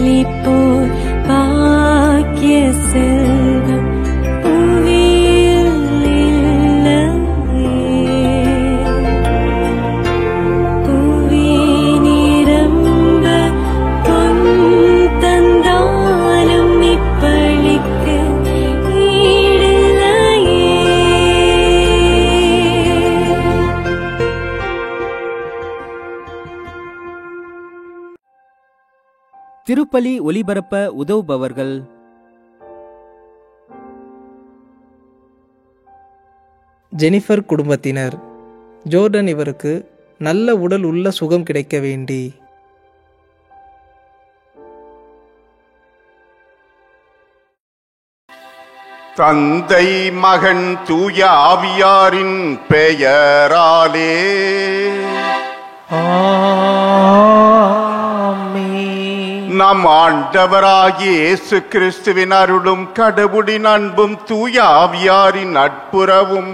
அளிப்போர் பாக்கிய செல்வம் புவியில் இல்லையே. புவி நிரம்ப பொன் தந்தாலும் இப்பளிக்கு ஈடில்லையே. திருப்பலி ஒலிபரப்ப உதவுபவர்கள்: ஜெனிஃபர் குடும்பத்தினர். ஜோர்டன் இவருக்கு நல்ல உடல் உள்ள சுகம் கிடைக்க வேண்டி. தந்தை மகன் தூய ஆவியாரின் பெயராலே நம் ஆண்டவராகிய இயேசு கிறிஸ்துவின் அருளும் கடவுளின் அன்பும் தூய ஆவியாரின் நட்புறவும்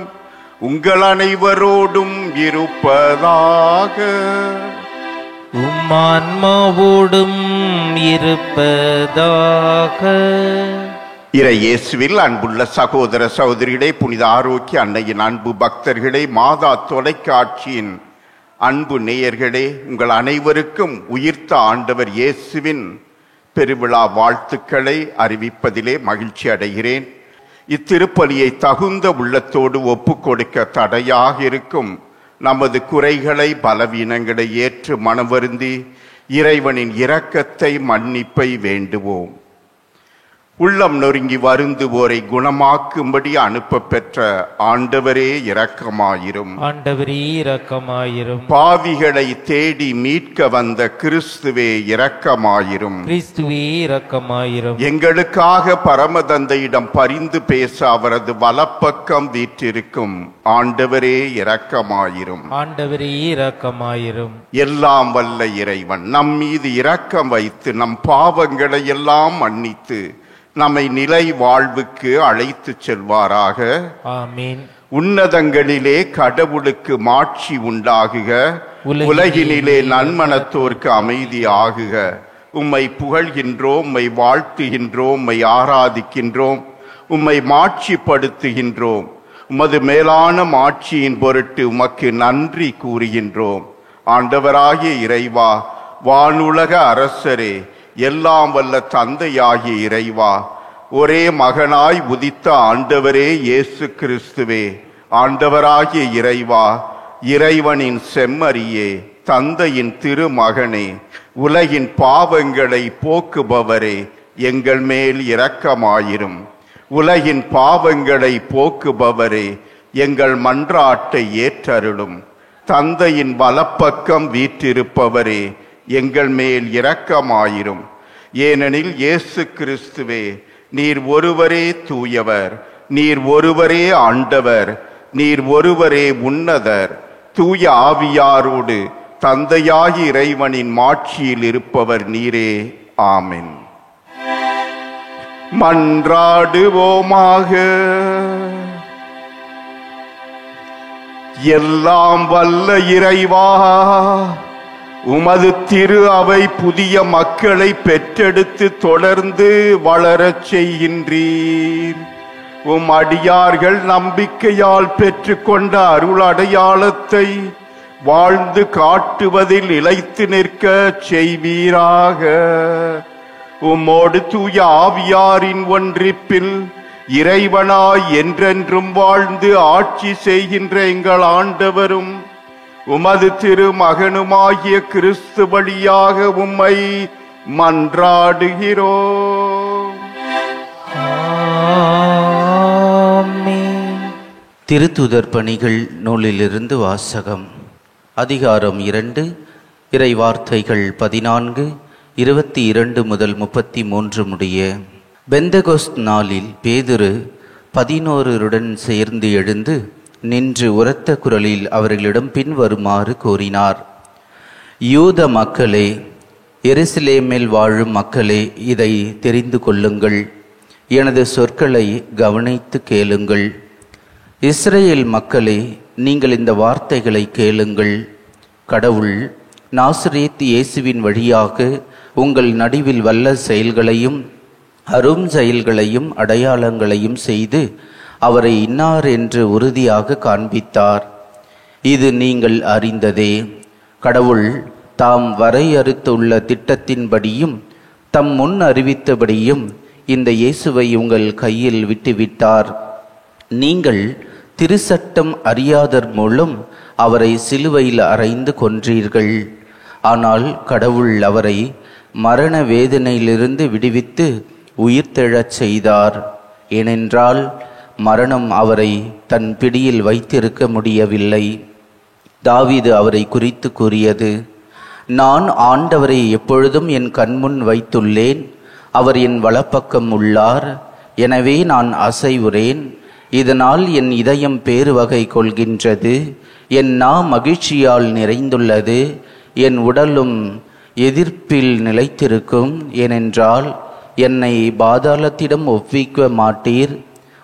உங்கள் அனைவரோடும் இருப்பதாக. உம்மான்மாவோடும் இருப்பதாக. இறை இயேசுவில் அன்புள்ள சகோதர சகோதரிகளே, புனித ஆரோக்கிய அன்னையின் அன்பு பக்தர்களே, மாதா தொலைக்காட்சியின் அன்பு நேயர்களே, உங்கள் அனைவருக்கும் உயிர்த்த ஆண்டவர் இயேசுவின் பெருவிழா வாழ்த்துக்களை அறிவிப்பதிலே மகிழ்ச்சி அடைகிறேன். இத்திருப்பலியை தகுந்த உள்ளத்தோடு ஒப்புக்கொடுக்க தடையாக இருக்கும் நமது குறைகளை பலவீனங்களை ஏற்று மனவருந்தி இறைவனின் இரக்கத்தை மன்னிப்பை வேண்டுவோம். உள்ளம் நொறுங்கி வருந்துவோரை குணமாக்கும்படி அனுப்ப பெற்ற ஆண்டவரே இரக்கமாயிரும். ஆண்டவரே இரக்கமாயிரும். பாவிகளை தேடி மீட்க வந்த கிறிஸ்துவே இரக்கமாயிரும். கிறிஸ்துவே இரக்கமாயிரும். எங்களுக்காக பரமதந்தையிடம் பரிந்து பேச அவரது வலப்பக்கம் வீற்றிருக்கும் ஆண்டவரே இரக்கமாயிரும். ஆண்டவரே இரக்கமாயிரும். எல்லாம் வல்ல இறைவன் நம் மீது இரக்கம் வைத்து நம் பாவங்களை எல்லாம் மன்னித்து நம்மை நிலை வாழ்வுக்கு அழைத்து செல்வாராக. ஆமீன். உன்னதங்களிலே கடவுளுக்கு மாட்சி உண்டாகுக, உலகினிலே நன்மனத்தோர்க்கு அமைதி ஆகுக. உம்மை புகழ்கின்றோம், உம்மை வாழ்த்துகின்றோம், உம்மை ஆராதிக்கின்றோம், உம்மை மாட்சிப்படுத்துகின்றோம். உமது மேலான மாட்சியின் பொருட்டு உமக்கு நன்றி கூறுகின்றோம். ஆண்டவராகிய இறைவா, வானுலக அரசரே, எல்லாம் வல்ல தந்தையாகிய இறைவா, ஒரே மகனாய் உதித்த ஆண்டவரே இயேசு கிறிஸ்துவே, ஆண்டவராகிய இறைவா, இறைவனின் செம்மறியே, தந்தையின் திருமகனே, உலகின் பாவங்களை போக்குபவரே, எங்கள் மேல் இரக்கமாயிரும். உலகின் பாவங்களை போக்குபவரே, எங்கள் மன்றாட்டை ஏற்றருளும். தந்தையின் வலப்பக்கம் வீற்றிருப்பவரே, எங்கள் மேல் இரக்கமாயிரும். ஏனெனில் இயேசு கிறிஸ்துவே, நீர் ஒருவரே தூயவர், நீர் ஒருவரே ஆண்டவர், நீர் ஒருவரே உன்னதர். தூய ஆவியாரோடு தந்தையாகி இறைவனின் மாட்சியில் இருப்பவர் நீரே. ஆமென். மன்றாடுவோமாக. எல்லாம் வல்ல இறைவா, உமது திரு அவை புதிய மக்களை பெற்றெடுத்து தொடர்ந்து வளரச் செய்கின்றீர். உம் அடியார்கள் நம்பிக்கையால் பெற்றுக்கொண்ட அருள் அடையாளத்தை வாழ்ந்து காட்டுவதில் இளைத்து நிற்க செய்வீராக. உம்மோடு தூய ஆவியாரின் ஒன்றிப்பில் இறைவனாய் என்றென்றும் வாழ்ந்து ஆட்சி செய்கின்ற எங்கள் ஆண்டவரும் உமது திருமகனுமாகிய கிறிஸ்து வழியாக உம்மை மன்றாடுகிறோம். திருத்துதர் பணிகள் நூலிலிருந்து வாசகம். அதிகாரம் 2, இறை வார்த்தைகள் 14, 22 முதல் 33 முடிய. பெந்தகோஸ்த் நாளில் பேதுரு 11 சேர்ந்து எழுந்து நின்று உரத்த குரலில் அவர்களிடம் பின்வருமாறு கூறினார். யூத மக்களே, எருசலேமில் வாழும் மக்களே, இதை தெரிந்து கொள்ளுங்கள். எனது சொற்களை கவனித்து கேளுங்கள். இஸ்ரேல் மக்களே, நீங்கள் இந்த வார்த்தைகளை கேளுங்கள். கடவுள் நாசரேத் இயேசுவின் வழியாக உங்கள் நடுவில் வல்ல செயல்களையும் அரும் செயல்களையும் அடையாளங்களையும் செய்து அவரை இன்னார் என்று உறுதியாக காண்பித்தார். இது நீங்கள் அறிந்ததே. கடவுள் தாம் வரையறுத்துள்ள திட்டத்தின்படியும் தம் முன் அறிவித்தபடியும் இந்த இயேசுவை உங்கள் கையில் விட்டுவிட்டார். நீங்கள் திருச்சட்டம் அறியாதர் மூலம் அவரை சிலுவையில் அறைந்து கொன்றீர்கள். ஆனால் கடவுள் அவரை மரண வேதனையிலிருந்து விடுவித்து உயிர்த்தெழச் செய்தார். ஏனென்றால் மரணம் அவரை தன் பிடியில் வைத்திருக்க முடியவில்லை. தாவீது அவரை குறித்து கூறியது: நான் ஆண்டவரை எப்பொழுதும் என் கண்முன் வைத்துள்ளேன். அவர் என் வலப்பக்கம் உள்ளார். எனவே நான் அசைவுறேன். இதனால் என் இதயம் பேருவகை கொள்கின்றது. என் நா மகிழ்ச்சியால் நிறைந்துள்ளது. என் உடலும் எதிர்ப்பில் நிலைத்திருக்கும். ஏனென்றால் என்னை பாதாளத்திடம் ஒப்பிக்க மாட்டீர்.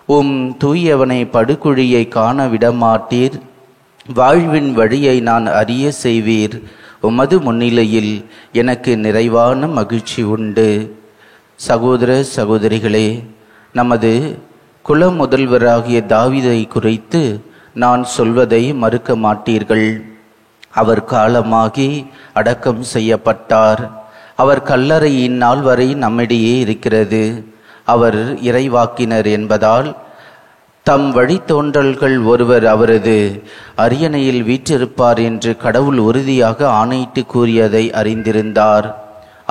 உம் தூயவனை படுகுழியை காண விடமாட்டீர். வாழ்வின் வழியை நான் அறிய செய்வீர். உமது முன்னிலையில் எனக்கு நிறைவான மகிழ்ச்சி உண்டு. சகோதர சகோதரிகளே, நமது குல முதல்வராகிய தாவீதை குறித்து நான் சொல்வதை மறுக்க மாட்டீர்கள். அவர் காலமாகி அடக்கம் செய்யப்பட்டார். அவர் கல்லறை இந்நாள் வரை நம்மிடையே இருக்கிறது. அவர் இறைவாக்கினர் என்பதால் தம் வழித்தோன்றல்கள் ஒருவர் அவரது அரியணையில் வீற்றிருப்பார் என்று கடவுள் உறுதியாக ஆணையிட்டு கூறியதை அறிந்திருந்தார்.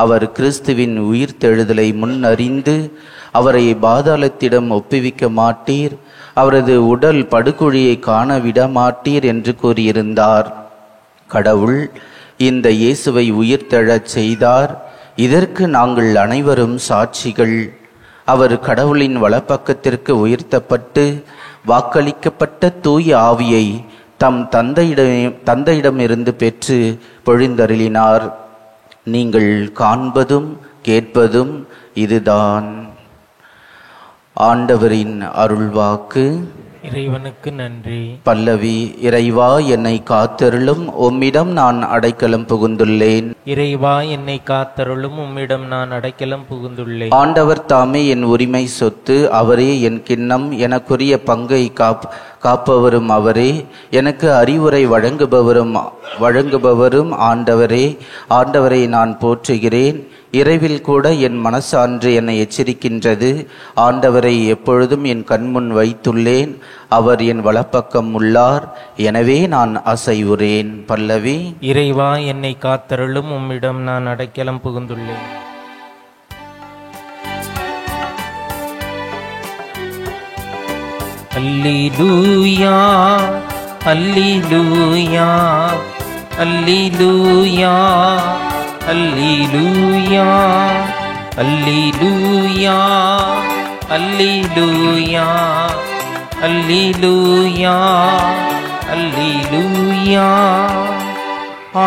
அவர் கிறிஸ்துவின் உயிர்த்தெழுதலை முன்னறிந்து அவரை பாதாளத்திடம் ஒப்புவிக்க மாட்டீர், அவரது உடல் படுகுழியை காண விடமாட்டீர் என்று கூறியிருந்தார். கடவுள் இந்த இயேசுவை உயிர்த்தெழச் செய்தார். இதற்கு நாங்கள் அனைவரும் சாட்சிகள். அவர் கடவுளின் வலப்பக்கத்திற்கு உயர்த்தப்பட்டு வாக்களிக்கப்பட்ட தூய ஆவியை தம் தந்தையிடமிருந்து பெற்று பொழிந்தருளினார். நீங்கள் காண்பதும் கேட்பதும் இதுதான். ஆண்டவரின் அருள்வாக்கு. இறைவனுக்கு நன்றி. பல்லவி. இறைவா என்னை காத்தருளும், உம்மிடம் நான் அடைக்கலம் புகுந்துள்ளேன். இறைவா என்னை காத்தருளும், உம்மிடம் நான் அடைக்கலம் புகுந்துள்ளேன். ஆண்டவர் தாமே என் உரிமை சொத்து, அவரே என் கிண்ணம். எனக்குரிய பங்கை காப்பவரும் அவரே, எனக்கு அறிவுரை வழங்குபவரும் ஆண்டவரே. ஆண்டவரை நான் போற்றுகிறேன். இரவில் கூட என் மனசான்று என்னை எச்சரிக்கின்றது. ஆண்டவரை எப்பொழுதும் என் கண்முன் வைத்துள்ளேன். அவர் என் வலப்பக்கம் உள்ளார். எனவே நான் அசைவுறேன். பல்லவி. இறைவா என்னை காத்தருளும், உம்மிடம் நான் அடைக்கலம் புகுந்துள்ளேன். அல்லேலூயா அல்லேலூயா அல்லேலூயா அல்லேலூயா அல்லேலூயா அல்லேலூயா அல்லேலூயா அல்லேலூயா.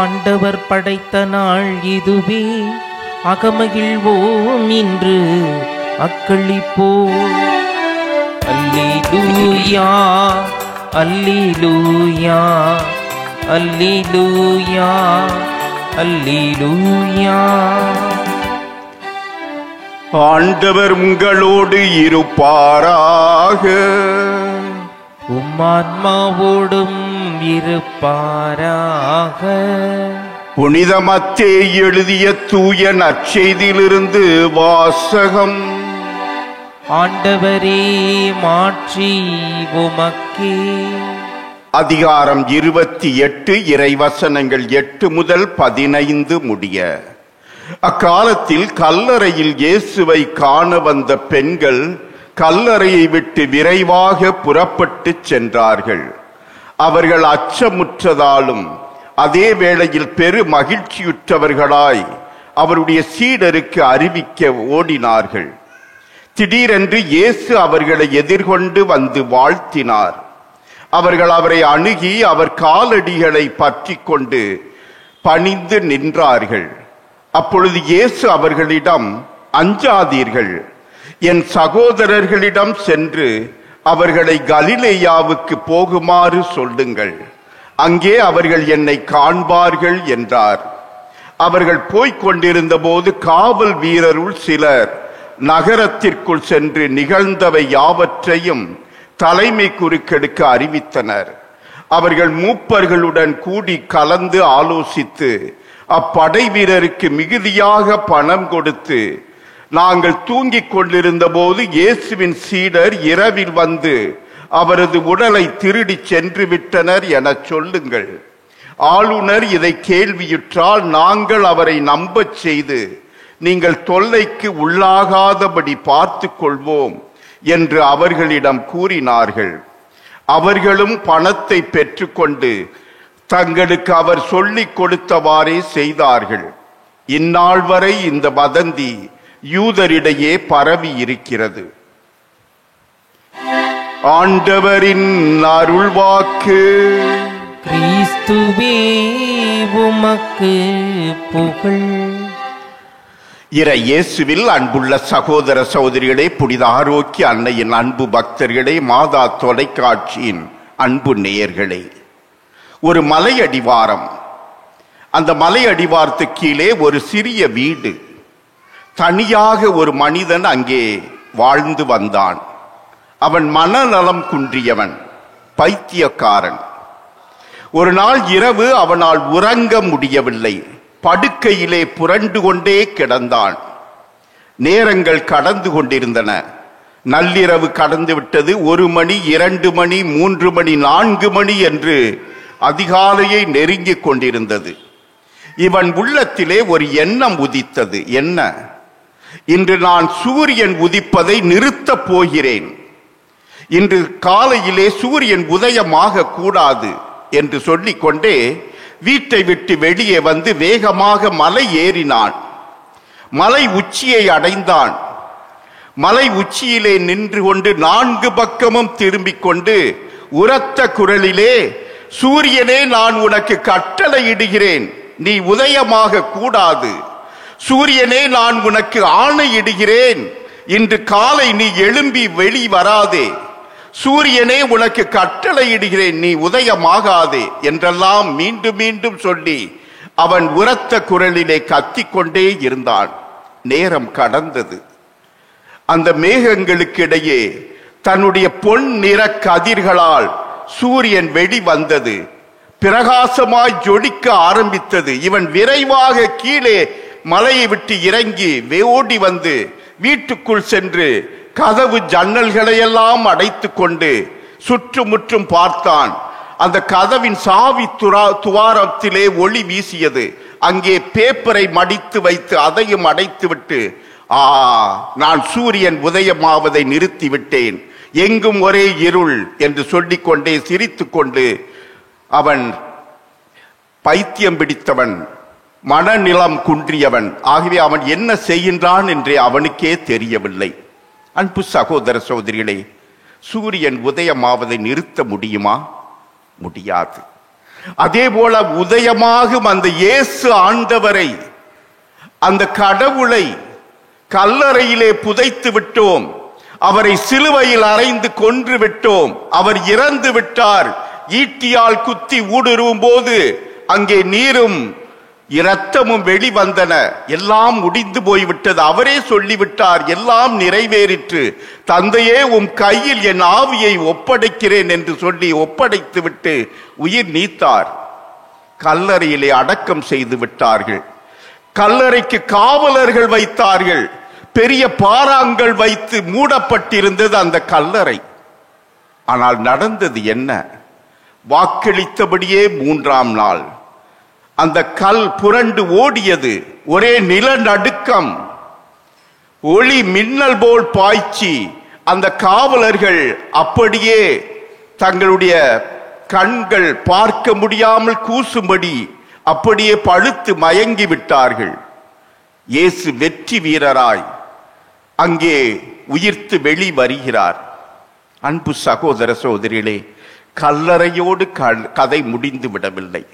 ஆண்டவர் படைத்த நாள் இதுவே, அகமகிழ்வோம் இன்று அக்களிப்போம். அல்லேலூயா அல்லேலூயா அல்லேலூயா அல்லேலூயா. ஆண்டவர் உங்களோடு இருப்பாராக. உம்மான்மாவோடும் இருப்பாராக. புனித மத்தேயு எழுதிய தூய நற்செய்தியிலிருந்து வாசகம். ஆண்டவரே மாற்றி உமக்கே. அதிகாரம் 28, இறைவசனங்கள் 8 முதல் 15 முடிய. அக்காலத்தில் கல்லறையில் இயேசுவை காண வந்த பெண்கள் கல்லறையை விட்டு விரைவாக புறப்பட்டு சென்றார்கள். அவர்கள் அச்சமுற்றதாலும் அதே வேளையில் பெரு மகிழ்ச்சியுற்றவர்களாய் அவருடைய சீடருக்கு அறிவிக்க ஓடினார்கள். திடீரென்று இயேசு அவர்களை எதிர்கொண்டு வந்து வாழ்த்தினார். அவர்கள் அவரை அணுகி அவர் காலடிகளை பற்றி கொண்டு பணிந்து நின்றார்கள். அப்பொழுது இயேசு அவர்களிடம், அஞ்சாதீர்கள், என் சகோதரர்களிடம் சென்று அவர்களை கலிலேயாவுக்கு போகுமாறு சொல்லுங்கள், அங்கே அவர்கள் என்னை காண்பார்கள் என்றார். அவர்கள் போய்க் கொண்டிருந்த போது காவல் வீரருள் சிலர் நகரத்திற்குள் சென்று நிகழ்ந்தவை யாவற்றையும் தலைமை குருக்களுக்கு அறிவித்தனர். அவர்கள் மூப்பர்களுடன் கூடி கலந்து ஆலோசித்து அப்படை வீரருக்கு மிகுதியாக பணம் கொடுத்து, நாங்கள் தூங்கிக் கொண்டிருந்த போது இயேசுவின் சீடர் இரவில் வந்து அவரது உடலை திருடி சென்று விட்டனர் என சொல்லுங்கள். ஆளுநர் இதை கேள்வியுற்றால் நாங்கள் அவரை நம்பச் செய்து நீங்கள் தொல்லைக்கு உள்ளாகாதபடி பார்த்து கொள்வோம் என்று அவர்களிடம் கூறினார்கள். அவர்களும் பணத்தை பெற்றுக்கொண்டு தங்களுக்கு அவர் சொல்லிக் கொடுத்தவாறே செய்தார்கள். இந்நாள் வரை இந்த வதந்தி யூதரிடையே பரவி இருக்கிறது. ஆண்டவரின் அருள்வாக்கு. கிறிஸ்துவே உமக்கு புகழ். இறை இயேசுவில் அன்புள்ள சகோதர சகோதரிகளே, புனித ஆரோக்கிய அன்னையின் அன்பு பக்தர்களே, மாதா தொலைக்காட்சியின் அன்பு நேயர்களே, ஒரு மலை அடிவாரம். அந்த மலை அடிவாரத்துக்கு கீழே ஒரு சிறிய வீடு. தனியாக ஒரு மனிதன் அங்கே வாழ்ந்து வந்தான். அவன் மனநலம் குன்றியவன், பைத்தியக்காரன். ஒரு நாள் இரவு அவனால் உறங்க முடியவில்லை. படுக்கையிலே புரண்டு கொண்டே கிடந்தான். நேரங்கள் கடந்து கொண்டிருந்தன. நள்ளிரவு கடந்து விட்டது. 1 மணி, 2 மணி, 3 மணி, 4 மணி என்று அதிகாலையை நெருங்கிக் கொண்டிருந்தது. இவன் உள்ளத்திலே ஒரு எண்ணம் உதித்தது. என்ன? இன்று நான் சூரியன் உதிப்பதை நிறுத்தப் போகிறேன். இன்று காலையிலே சூரியன் உதயமாக கூடாது என்று சொல்லிக்கொண்டே வீட்டை விட்டு வெளியே வந்து வேகமாக மலை ஏறினான். மலை உச்சியை அடைந்தான். மலை உச்சியிலே நின்று கொண்டு 4 பக்கமும் திரும்பிக் கொண்டு உரத்த குரலிலே, சூரியனே, நான் உனக்கு கட்டளையிடுகிறேன், நீ உதயமாக கூடாது. சூரியனே, நான் உனக்கு ஆணையிடுகிறேன், இன்று காலை நீ எழும்பி வெளி வராதே. சூரியனே, உனக்கு கட்டளையிடுகிறேன், நீ உதயமாகாதே என்றெல்லாம் மீண்டும் மீண்டும் சொல்லி அவன் உரத்த குரலிலே கத்திக்கொண்டே இருந்தான். நேரம் கடந்தது. அந்த மேகங்களுக்கு இடையே தன்னுடைய பொன் நிற கதிர்களால் சூரியன் வெளி வந்தது. பிரகாசமாய் ஜொலிக்க ஆரம்பித்தது. இவன் விரைவாக கீழே மலையை விட்டு இறங்கி ஓடி வந்து வீட்டுக்குள் சென்று கதவு ஜன்னல்களையெல்லாம் அடைத்து கொண்டு சுற்றுமுற்றும் பார்த்தான். அந்த கதவின் சாவி துவாரத்திலே ஒளி வீசியது. அங்கே பேப்பரை மடித்து வைத்து அதையும் அடைத்து விட்டு, நான் சூரியன் உதயமாவதை நிறுத்திவிட்டேன், எங்கும் ஒரே இருள் என்று சொல்லிக்கொண்டே சிரித்து கொண்டு, அவன் பைத்தியம் பிடித்தவன், மனநிலம் குன்றியவன். ஆகவே அவன் என்ன செய்கின்றான் என்றே அவனுக்கே தெரியவில்லை. அன்பு சகோதர சகோதரிகளே, சூரியன் உதயமாவதை நிறுத்த முடியுமா? முடியாது. அதே போல உதயமாகும் அந்த இயேசு ஆண்டவரை, அந்த கடவுளை கல்லறையிலே புதைத்து விட்டோம். அவரை சிலுவையில் அறைந்து கொன்று விட்டோம். அவர் இறந்து விட்டார். ஈட்டியால் குத்தி ஊடுருவும் போது அங்கே நீரும் இரத்தமும் வெளிவந்தன. எல்லாம் முடிந்து போய்விட்டது. அவரே சொல்லிவிட்டார், எல்லாம் நிறைவேறிற்று, தந்தையே உம் கையில் என் ஆவியை ஒப்படைக்கிறேன் என்று சொல்லி ஒப்படைத்து விட்டு உயிர் நீத்தார். கல்லறையிலே அடக்கம் செய்து விட்டார்கள். கல்லறைக்கு காவலர்கள் வைத்தார்கள். பெரிய பாறாங்கல் வைத்து மூடப்பட்டிருந்தது அந்த கல்லறை. ஆனால் நடந்தது என்ன? வாக்களித்தபடியே 3ஆம் நாள் அந்த கல் புரண்டு ஓடியது. ஒரே நிலநடுக்கம், ஒளி மின்னல் போல் பாய்ச்சி அந்த காவலர்கள் அப்படியே தங்களுடைய கண்கள் பார்க்க முடியாமல் கூசும்படி அப்படியே பழுத்து மயங்கி விட்டார்கள். இயேசு வெற்றி வீரராய் அங்கே உயிர்த்து வெளி வருகிறார். அன்பு சகோதர சகோதரிகளே, கல்லறையோடு கதை முடிந்து விடவில்லை.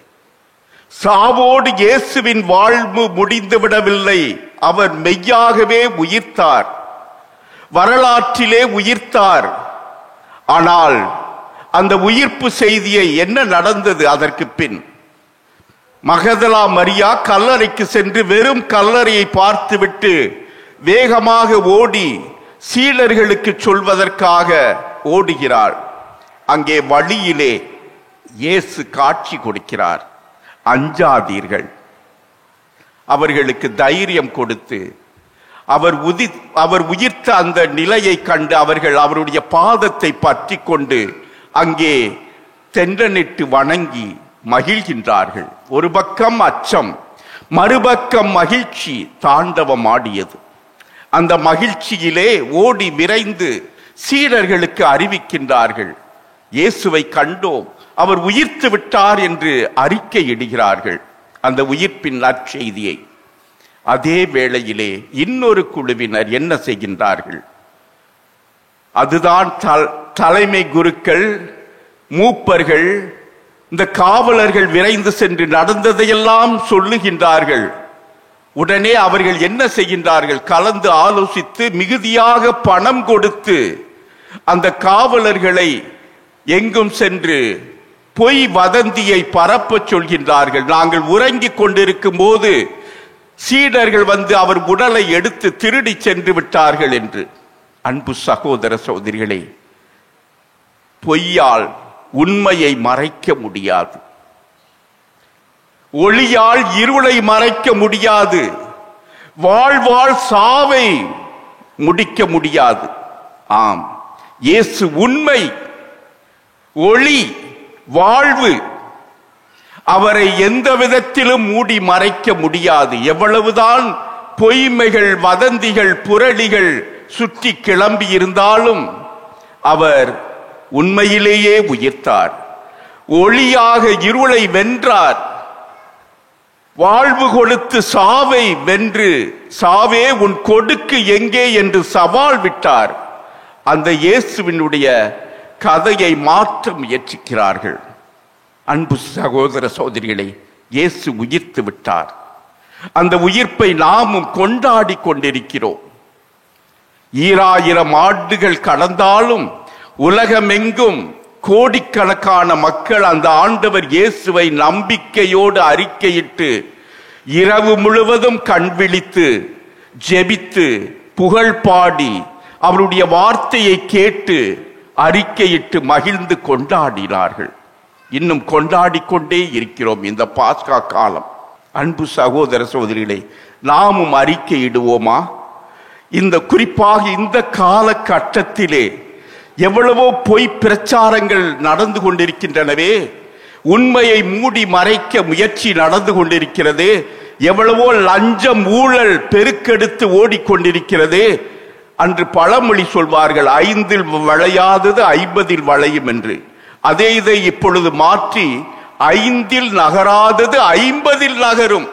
சாவோடு இயேசுவின் வாழ்வு முடிந்து விடவில்லை. அவர் மெய்யாகவே உயிர்த்தார், வரலாற்றிலே உயிர்த்தார். ஆனால் அந்த உயிர்ப்பு செய்தியை என்ன நடந்தது அதற்கு பின்? மகதலா மரியா கல்லறைக்கு சென்று வெறும் கல்லறையை பார்த்துவிட்டு வேகமாக ஓடி சீடர்களுக்கு சொல்வதற்காக ஓடுகிறாள். அங்கே வழியிலே இயேசு காட்சி கொடுக்கிறார். அஞ்சாதீர்கள். அவர்களுக்கு தைரியம் கொடுத்து அவர் உயிர்த்த அந்த நிலையை கண்டு அவர்கள் அவருடைய பாதத்தை பற்றி கொண்டு அங்கே தென்றனிட்டு வணங்கி மகிழ்கின்றார்கள். ஒரு பக்கம் அச்சம், மறுபக்கம் மகிழ்ச்சி தாண்டவம் ஆடியது. அந்த மகிழ்ச்சியிலே ஓடி விரைந்து சீடர்களுக்கு அறிவிக்கின்றார்கள், இயேசுவை கண்டோம், அவர் உயிர்த்து விட்டார் என்று அறிக்கையிடுகிறார்கள் அந்த உயிர்ப்பின் நற்செய்தியை. அதே வேளையிலே இன்னொரு குழுவினர் என்ன செய்கின்றார்கள்? அதுதான் தலைமை குருக்கள், மூப்பர்கள், இந்த காவலர்கள் விரைந்து சென்று நடந்ததையெல்லாம் சொல்லுகின்றார்கள். உடனே அவர்கள் என்ன செய்கின்றார்கள்? கலந்து ஆலோசித்து மிகுதியாக பணம் கொடுத்து அந்த காவலர்களை எங்கும் சென்று பொய் வதந்தியை பரப்ப சொல்கின்றார்கள். நாங்கள் உறங்கிக் கொண்டிருக்கும் போது சீடர்கள் வந்து அவர் உடலை எடுத்து திருடி சென்று விட்டார்கள் என்று. அன்பு சகோதர சகோதரிகளே, பொய்யால் உண்மையை மறைக்க முடியாது, ஒளியால் இருளை மறைக்க முடியாது, வாழ்வாள் சாவை முடிக்க முடியாது. ஆம், இயேசு உண்மை, ஒளி, வாழ்வு. அவரை எந்த விதத்திலும் மூடி மறைக்க முடியாது. எவ்வளவுதான் பொய்மைகள், வதந்திகள், புரளிகள் சுற்றி கிளம்பி இருந்தாலும் அவர் உண்மையிலேயே உயிர்த்தார். ஒளியாக இருளை வென்றார். வாழ்வு கொடுத்து சாவை வென்று, சாவே உன் கொடுக்கு எங்கே என்று சவால் விட்டார். அந்த இயேசுவினுடைய கதையை மாற்ற முயற்சிக்கிறார்கள். அன்பு சகோதர சகோதரிகளே, இயேசு உயிர்த்து விட்டார். அந்த உயிர்ப்பை நாமும் கொண்டாடி கொண்டிருக்கிறோம். 2000 ஆண்டுகள் கடந்தாலும் உலகமெங்கும் கோடிக்கணக்கான மக்கள் அந்த ஆண்டவர் இயேசுவை நம்பிக்கையோடு அறிக்கையிட்டு இரவு முழுவதும் கண் விழித்து ஜெபித்து புகழ் பாடி அவருடைய வார்த்தையை கேட்டு அறிக்கையிட்டு மகிழ்ந்து கொண்டாடினார்கள். இன்னும் கொண்டாடி கொண்டே இருக்கிறோம் இந்த பாஸ்கா காலம். அன்பு சகோதர சகோதரிகளே, நாமும் அறிக்கையிடுவோமா? இந்த குறிப்பாக இந்த காலகட்டத்திலே எவ்வளவோ பொய் பிரச்சாரங்கள் நடந்து கொண்டிருக்கின்றனவே, உண்மையை மூடி மறைக்க முயற்சி நடந்து கொண்டிருக்கிறது, எவ்வளவோ லஞ்சம் ஊழல் பெருக்கெடுத்து ஓடிக்கொண்டிருக்கிறது. அன்று பழமொழி சொல்வார்கள், 5இல் வளையாதது 50இல் வளையும் என்று. அதே இதை இப்பொழுது மாற்றி 5இல் நகராதது 50இல் நகரும்.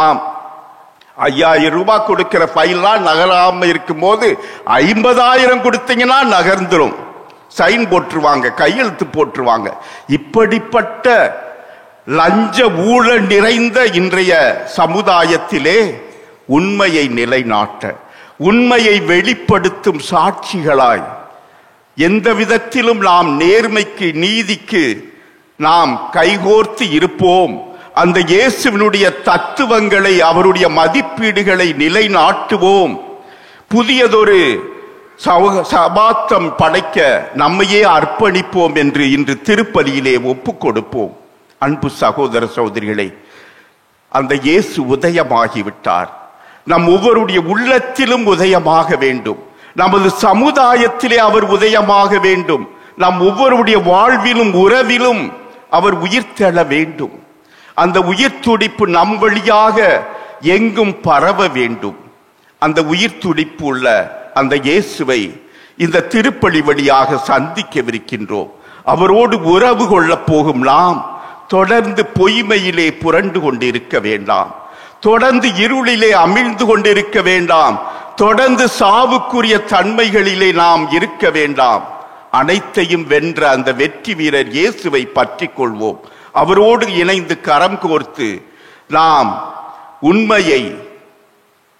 ஆம், 5000 ரூபாய் கொடுக்கிற ஃபைல்லாம் நகராம இருக்கும் போது 50,000 கொடுத்தீங்கன்னா நகர்ந்துரும். சைன் போட்டுருவாங்க, கையெழுத்து போட்டுருவாங்க. இப்படிப்பட்ட லஞ்ச ஊழல் நிறைந்த இன்றைய சமுதாயத்திலே உண்மையை நிலைநாட்ட, உண்மையை வெளிப்படுத்தும் சாட்சிகளாய் எந்த விதத்திலும் நாம் நேர்மைக்கு, நீதிக்கு நாம் கைகோர்த்து இருப்போம். அந்த இயேசுவினுடைய தத்துவங்களை, அவருடைய மதிப்பீடுகளை நிலைநாட்டுவோம். புதியதொரு சபாத்தம் படைக்க நம்மையே அர்ப்பணிப்போம் என்று இன்று திருப்பலியிலே ஒப்பு கொடுப்போம். அன்பு சகோதர சகோதரிகளே, அந்த இயேசு உதயமாகிவிட்டார். நம் ஒவ்வொருடைய உள்ளத்திலும் உதயமாக வேண்டும். நமது சமுதாயத்திலே அவர் உதயமாக வேண்டும். நம் ஒவ்வொருடைய வாழ்விலும் உறவிலும் அவர் உயிர்த்தெழ வேண்டும். அந்த உயிர் துடிப்பு நம் வழியாக எங்கும் பரவ வேண்டும். அந்த உயிர் துடிப்பு உள்ள அந்த இயேசுவை இந்த திருப்பலி வழியாக சந்திக்கவிருக்கின்றோம். அவரோடு உறவு கொள்ளப் போகும் நாம் தொடர்ந்து பொய்மையிலே புரண்டு கொண்டிருக்க வேண்டாம். தொடர்ந்து இருளிலே அமிழ்ந்து கொண்டிருக்க வேண்டாம். தொடர்ந்து சாவுக்குரிய தன்மைகளிலே நாம் இருக்க வேண்டாம். அனைத்தையும் வென்ற அந்த வெற்றி வீரர் இயேசுவை பற்றிக் கொள்வோம். அவரோடு இணைந்து கரம் கோர்த்து நாம் உண்மையை,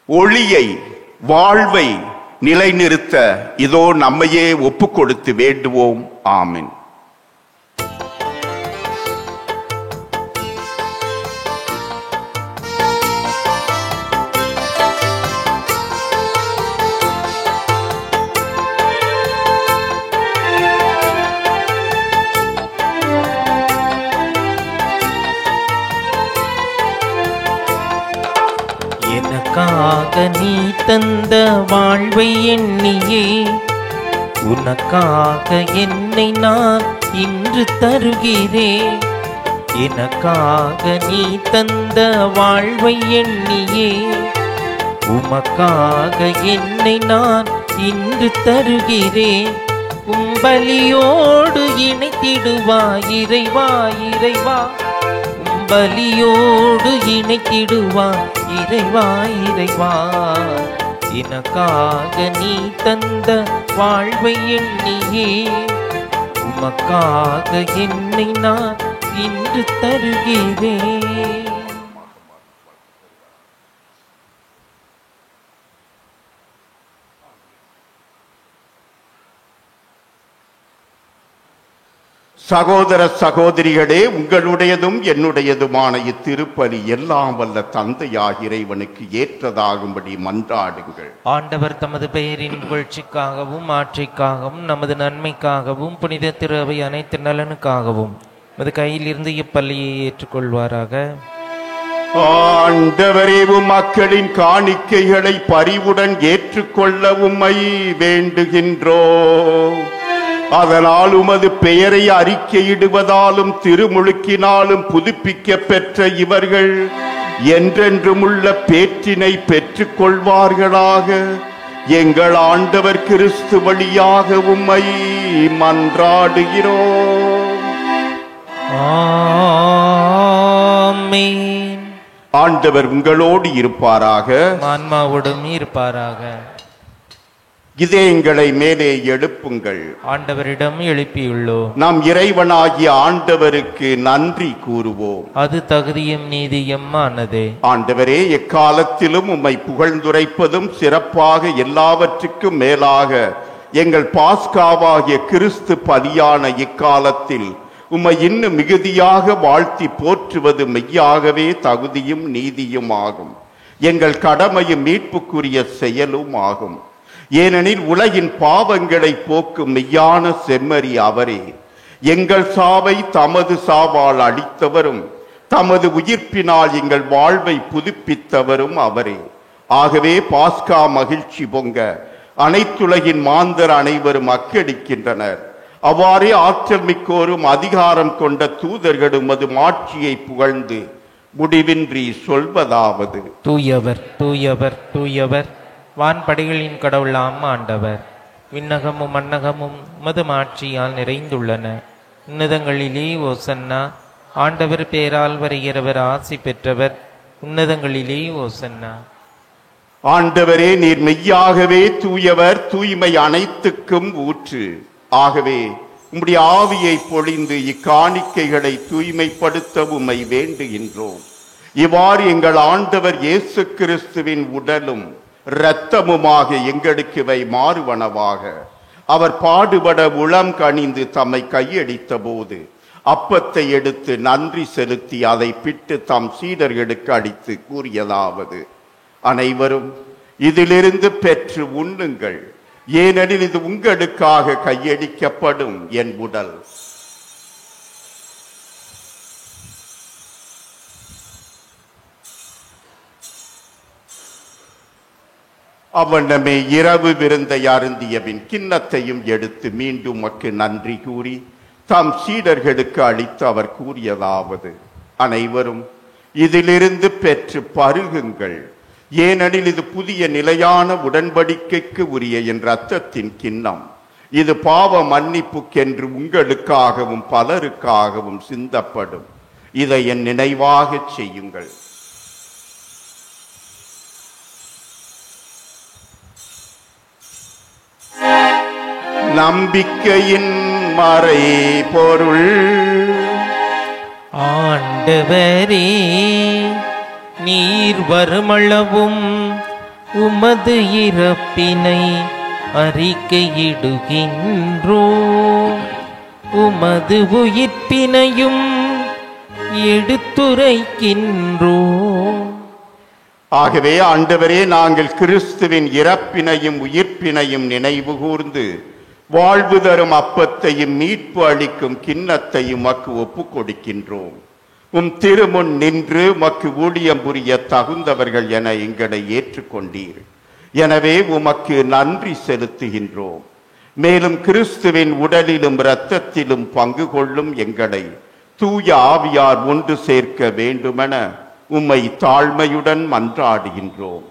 ஒளியை, வாழ்வை நிலைநிறுத்த இதோ நம்மையே ஒப்பு கொடுத்து வேண்டுவோம். ஆமென். தந்த வாழ்வை எண்ணியே உனக்காக என்னை நான் இன்று தருகிறேன். எனக்காக நீ தந்த வாழ்வை எண்ணியே உமக்காக என்னை நான் இன்று தருகிறேன். உம்பலியோடு இணைத்திடுவாய் இறைவா இறைவா, உம்பலியோடு இணைத்திடுவாய் இறைவா இறைவா. எனக்காக நீ தந்த வாழ்வை எண்ணியே உமக்காக என்னை நான் இன்று தருகிறேன். சகோதர சகோதரிகளே, உங்களுடையதும் என்னுடையதுமான இத்திருப்பலி எல்லாம் வல்ல தந்தையாகிய இறைவனுக்கு ஏற்றதாகும்படி மன்றாடுங்கள். ஆண்டவர் தமது பெயரின் புகழ்ச்சிக்காகவும் ஆட்சிக்காகவும் நமது நன்மைக்காகவும் புனித திரு அவை அனைத்து நலனுக்காகவும் நமது கையிலிருந்து இப்பள்ளியை ஏற்றுக்கொள்வாராக. ஆண்டவரே, மக்களின் காணிக்கைகளை பரிவுடன் ஏற்றுக்கொள்ள உம்மை வேண்டுகின்றோம். அதனால் உமது பெயரை அறிக்கையிடுவதாலும் திருமுழுக்கினாலும் புதுப்பிக்க பெற்ற இவர்கள் என்றென்றும் உள்ள பேற்றினை பெற்றுக் கொள்வார்களாக. எங்கள் ஆண்டவர் கிறிஸ்து வழியாக உம்மை மன்றாடுகிறோம். ஆமென். ஆண்டவர் உங்களோடு இருப்பாராக, ஆன்மாவோடும் இருப்பாராக. இதயங்களை மேலே எழுப்புங்கள். ஆண்டவரிடம் எழுப்பியுள்ளோம். நாம் இறைவனாகிய ஆண்டவருக்கு நன்றி கூறுவோம். அது தகுதியும் நீதியும் ஆனதே. ஆண்டவரே, எக்காலத்திலும் உம்மை புகழ்ந்துரைப்பதும் சிறப்பாக எல்லாவற்றுக்கும் மேலாக எங்கள் பாஸ்காவாகிய கிறிஸ்து பலியான இக்காலத்தில் உம்மை இன்னும் மிகுதியாக வாழ்த்தி போற்றுவது மெய்யாகவே தகுதியும் நீதியும் ஆகும். எங்கள் கடமையும் மீட்புக்குரிய செயலும் ஆகும். ஏனெனில் உலகின் பாவங்களை போக்கும் மெய்யான செம்மறி அவரே. எங்கள் சாவை தமது சாவால் அளித்தவரும் தமது உயிர்ப்பினால் எங்கள் வாழ்வை புதுப்பித்தவரும் அவரே. ஆகவே பாஸ்கா மகிழ்ச்சி பொங்க அனைத்துலகின் மாந்தர் அனைவரும் அக்கடிக்கின்றனர். அவ்வாறே ஆற்றல் மிக்கோரும் அதிகாரம் கொண்ட தூதர்களும் அது மாட்சியை புகழ்ந்து முடிவின்றி சொல்வதாவது: தூயவர் தூயவர் தூயவர், வான்படைகளின் கடவுளாம் ஆண்டவர். விண்ணகமும் மன்னகமும் உமது ஆட்சியால் நிறைந்துள்ளன. உன்னதங்களிலே ஓசன்னா. ஆண்டவர் பேரால் வருகிறவர் ஆசி பெற்றவர். உன்னதங்களிலே ஓசன்னா. ஆண்டவரே, நீர் மெய்யாகவே தூயவர், தூய்மை அனைத்துக்கும் ஊற்று. ஆகவே உம்முடைய ஆவியை பொழிந்து இக்காணிக்கைகளை தூய்மைப்படுத்த உம்மை வேண்டுகின்றோம். இவ்வாறு எங்கள் ஆண்டவர் இயேசு கிறிஸ்துவின் உடலும் இரத்தமுமாக எங்களுக்கு இவை மாறுவனவாக. அவர் பாடுபட உளம் கனிந்து தம்மை கையடித்த போது அப்பத்தை எடுத்து நன்றி செலுத்தி அதை பிட்டு தம் சீடர்களுக்கு அளித்து கூறியதாவது: அனைவரும் இதிலிருந்து பெற்று உண்ணுங்கள், ஏனெனில் இது உங்களுக்காக கையடிக்கப்படும் என் உடல். அவனமே இரவு விருந்தை அருந்தியபின் கிண்ணத்தையும் எடுத்து மீண்டும் உமக்கு நன்றி கூறி தம் சீடர்களுக்கு அளித்து அவர் கூறியதாவது: அனைவரும் இதிலிருந்து பெற்று பருகுங்கள், ஏனெனில் இது புதிய நிலையான உடன்படிக்கைக்கு உரிய என் இரத்தத்தின் கிண்ணம். இது பாவ மன்னிப்புக்கென்று உங்களுக்காகவும் பலருக்காகவும் சிந்தப்படும். இதை என் நினைவாக செய்யுங்கள். நம்பிக்கையின் மறை பொருள். ஆண்டவரே, நீர் வருமளவும் உமது இறப்பினை அறிக்கையிடுகின்றோம், உமது உயிர்ப்பினையும் எடுத்துரைக்கின்றோம். ஆகவே ஆண்டவரே, நாங்கள் கிறிஸ்துவின் இறப்பினையும் உயிர்ப்பினையும் நினைவு கூர்ந்து வாழ்வு தரும் அப்பத்தையும் மீட்பு அளிக்கும் கிண்ணத்தையும் மக்கு ஒப்புக் கொடுக்கின்றோம். உம் திருமுன் நின்று மக்கு ஊழியம் புரிய தகுந்தவர்கள் என எங்களை ஏற்றுக்கொண்டீர். எனவே உமக்கு நன்றி செலுத்துகின்றோம். மேலும் கிறிஸ்துவின் உடலிலும் இரத்தத்திலும் பங்கு கொள்ளும் எங்களை தூய ஆவியார் ஒன்று சேர்க்க வேண்டுமென உம்மை தாழ்மையுடன் மன்றாடுகின்றோம்.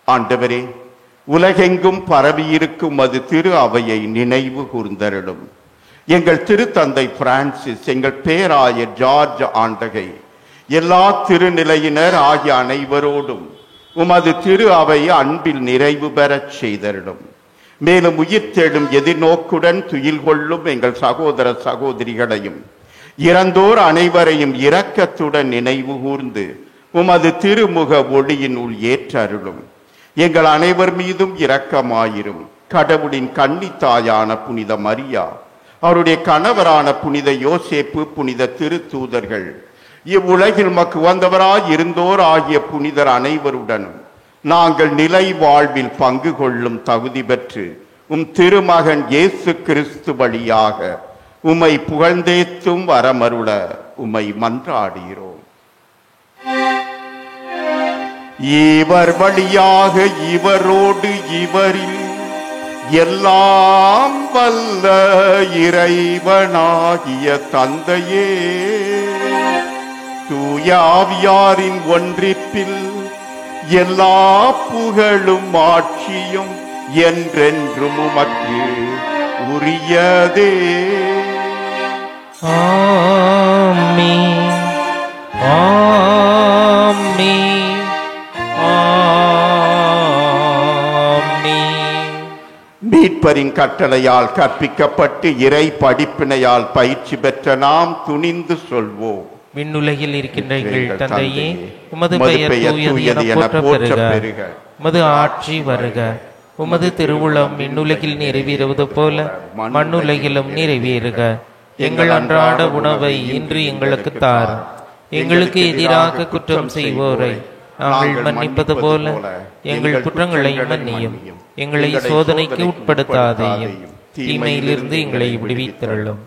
ஆண்டவரே, உலகெங்கும் பரவியிருக்கும் அது திரு அவையை நினைவு கூர்ந்தருளும். எங்கள் திருத்தந்தை பிரான்சிஸ், எங்கள் பேராயர் ஜார்ஜ் ஆண்டகை, எல்லா திருநிலையினர் ஆகிய அனைவரோடும் உமது திரு அவை அன்பில் நிறைவு பெறச் செய்தருளும். மேலும் உயிர்த்தெழும் எதிர்நோக்குடன் துயில் கொள்ளும் எங்கள் சகோதர சகோதரிகளையும் இறந்தோர் அனைவரையும் இரக்கத்துடன் நினைவு கூர்ந்து உமது திருமுக ஒளியினுள் ஏற்றருளும். எங்கள் அனைவர் மீதும் இரக்கமாயிரும். கடவுளின் கன்னித்தாயான புனித மரியா, அவருடைய கணவரான புனித யோசேப்பு, புனித திருத்தூதர்கள், இவ்வுலகில் மக்கு வந்தவராய் இருந்தோர் ஆகிய புனிதர் அனைவருடனும் நாங்கள் நிலை வாழ்வில் பங்கு கொள்ளும் தகுதி பெற்று உம் திருமகன் இயேசு கிறிஸ்து வழியாக உம்மை புகழ்ந்தேத்தும் வரமருள உம்மை மன்றாடுகிறோம். இவர் வழியாக இவரோடு இவரில் எல்லாம் வல்ல இறைவனாகிய தந்தையே, தூய ஆவியாரின் ஒன்றிப்பில் எல்லா புகழும் ஆட்சியும் என்றென்றும் உமக்கு உரியதே. ஆமென், ஆமென், ஆமென். மீட்பரின் கட்டளையால் கற்பிக்கப்பட்டு இறை படிப்பினையால் பயிற்சி பெற்ற நாம் துணிந்து சொல்வோம். விண்ணுலகில் இருக்கின்ற எங்கள் தந்தையே, உமது பெயர் தூயது என போற்றப் பெறுக. உமது ஆட்சி வருக. உமது திருவுளம் விண்ணுலகில் நிறைவேறுவது போல மண்ணுலகிலும் நிறைவேறுக. எங்கள் அன்றாட உணவை இன்று எங்களுக்கு தாரும். எங்களுக்கு எதிராக குற்றம் செய்வோரை நாங்கள் மன்னிப்பது போல எங்கள் குற்றங்களை மன்னியும். எங்களை சோதனைக்கு உட்படுத்தாதேயும், தீமையிலிருந்து எங்களை விடுவித்தருளும்.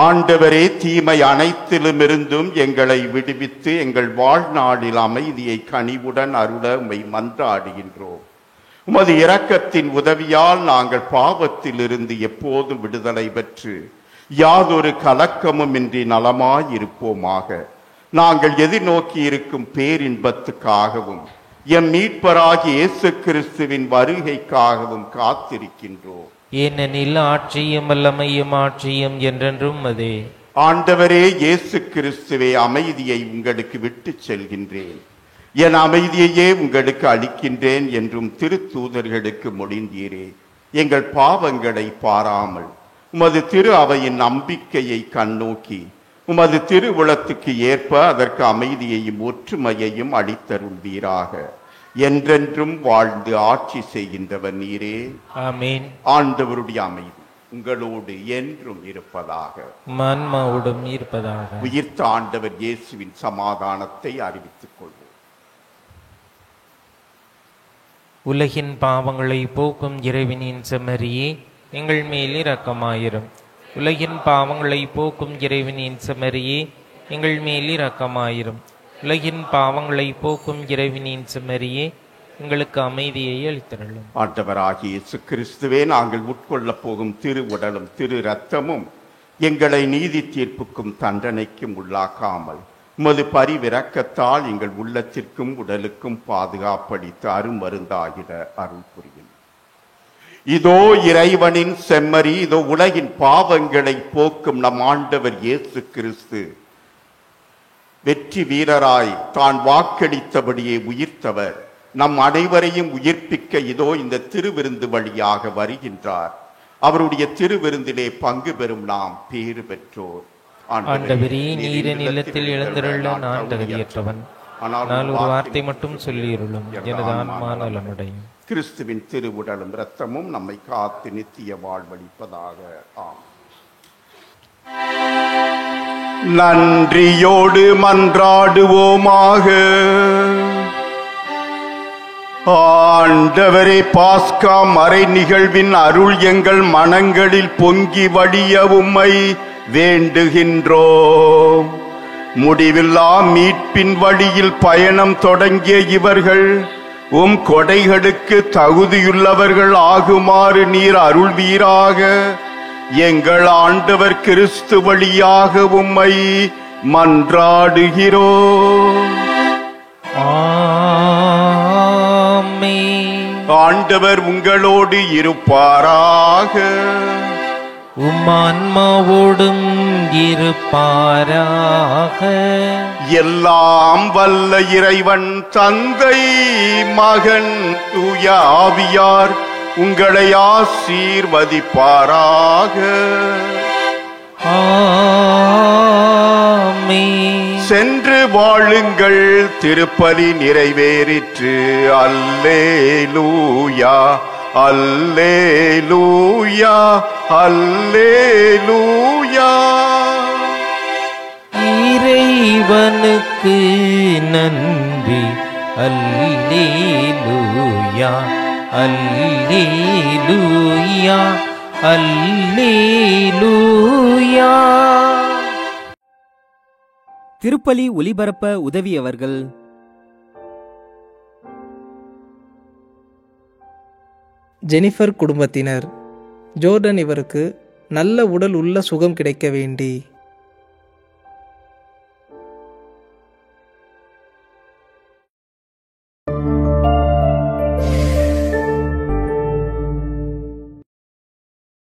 ஆண்டவரே, தீமை அனைத்திலும் இருந்தும் எங்களை விடுவித்து எங்கள் வாழ்நாளில் அமைதியை கனிவுடன் அருள உம்மை மன்றாடுகின்றோம். உமது இரக்கத்தின் உதவியால் நாங்கள் பாவத்தில் இருந்து எப்போதும் விடுதலை பெற்று யாதொரு கலக்கமும் இன்றி நலமாயிருப்போமாக. நாங்கள் எதிர்நோக்கி இருக்கும் பேரின்பத்துக்காகவும் எம் மீட்பராகிய இயேசு கிறிஸ்துவின் வருகைக்காகவும் காத்திருக்கின்றோம். ஏனெனில் ஆட்சியும் வல்லமையும் ஆட்சியும் என்றென்றும் அதே. ஆண்டவரே இயேசு கிறிஸ்துவே, அமைதியை உங்களுக்கு விட்டு செல்கின்றேன், என் அமைதியையே உங்களுக்கு அளிக்கின்றேன் என்றும் திருத்தூதர்களுக்கு மொழிந்தீரே. எங்கள் பாவங்களை பாராமல் உமது திரு அவையின் நம்பிக்கையை கண்ணோக்கி உமது திருவுளத்துக்கு ஏற்ப அதற்கு அமைதியையும் ஒற்றுமையையும் அளித்தருள்வீராக. என்றென்றும் வாழ்ந்து ஆட்சி செய்கின்றவர் நீரே. ஆமென். ஆண்டவருடைய அமைதி உங்களோடு என்றும் இருப்பதாக. மன்மாவோடும் இருப்பதாக. உயிர்த்த ஆண்டவர் இயேசுவின் சமாதானத்தை அறிவித்துக் கொள்வோம். உலகின் பாவங்களை போக்கும் இறைவனின் செம்மறியே, எங்கள் மேல் இரக்கமாயிரும். உலகின் பாவங்களை போக்கும் இறைவனின் செம்மறியே, எங்கள் மேல் இரக்கமாயிரும். உலகின் பாவங்களை போக்கும் இறைவனின் செம்மறியே, எங்களுக்கு அமைதியை அளித்தருளும். ஆண்டவராகிய இயேசு கிறிஸ்துவே, நாங்கள் உட்கொள்ளப் போகும் திரு உடலும் திரு இரத்தமும் எங்களை நீதி தீர்ப்புக்கும் தண்டனைக்கும் உள்ளாக்காமல் உமது பரிவிரக்கத்தால் எங்கள் உள்ளத்திற்கும் உடலுக்கும் பாதுகாப்பளித்து அருமருந்தாகிட அருள் புரியும். இதோ இறைவனின் செம்மறி, இதோ உலகின் பாவங்களை போக்கும் நம் ஆண்டவர் இயேசு கிறிஸ்து வெற்றி வீரராய் தான் வாக்களித்தபடியே உயிர்த்தவர் நம் அனைவரையும் உயிர்ப்பிக்க இதோ இந்த திருவிருந்து வழியாக வருகின்றார். அவருடைய திருவிருந்திலே பங்கு பெறும் நாம் பேறு பெற்றோர். ஆண்டவரே, நீர் நிலத்தில் எழுந்தருள நான் தகுதியற்றவன். ஆனால் ஒரு வார்த்தை மட்டும் சொல்லியிருளும், எனது ஆன்மா நலமடையும். கிறிஸ்துவின் திருவுடலும் இரத்தமும் நம்மை காத்து நித்திய வாழ்வளிப்பதாக. ஆம். நன்றியோடு மன்றாடுவோமாக. ஆண்டவரே, பாஸ்கா மறை நிகழ்வின் அருள் எங்கள் மனங்களில் பொங்கி வழிய உம்மை வேண்டுகின்றோம். முடிவில்லா மீட்பின் வழியில் பயணம் தொடங்கிய இவர்கள் உம் கொடைகளுக்கு தகுதியுள்ளவர்கள் ஆகுமாறு நீர் அருள்வீராக. எங்கள் ஆண்டவர் கிறிஸ்து வழியாக உம்மை மன்றாடுகிறோம். ஆமென். ஆண்டவர் உங்களோடு இருப்பாராக. உம் ஆன்மாவோடும் இருப்பாராக. எல்லாம் வல்ல இறைவன் தந்தை மகன் தூய ஆவியார் உங்களை ஆசீர்வதிப்பாராக. ஆமென். சென்று வாழுங்கள், திருப்பலி நிறைவேறிற்று. அல்லேலூயா அல்லேலூயா அல்லேலூயா. இறைவனுக்கு நன்றி. அல்லேலூயா அல்லேலூயா அல்லேலூயா. திருப்பலி ஒலிபரப்ப உதவியவர்கள்: ஜெனிஃபர் குடும்பத்தினர். ஜோர்டன் இவருக்கு நல்ல உடல் உள்ள சுகம் கிடைக்க வேண்டி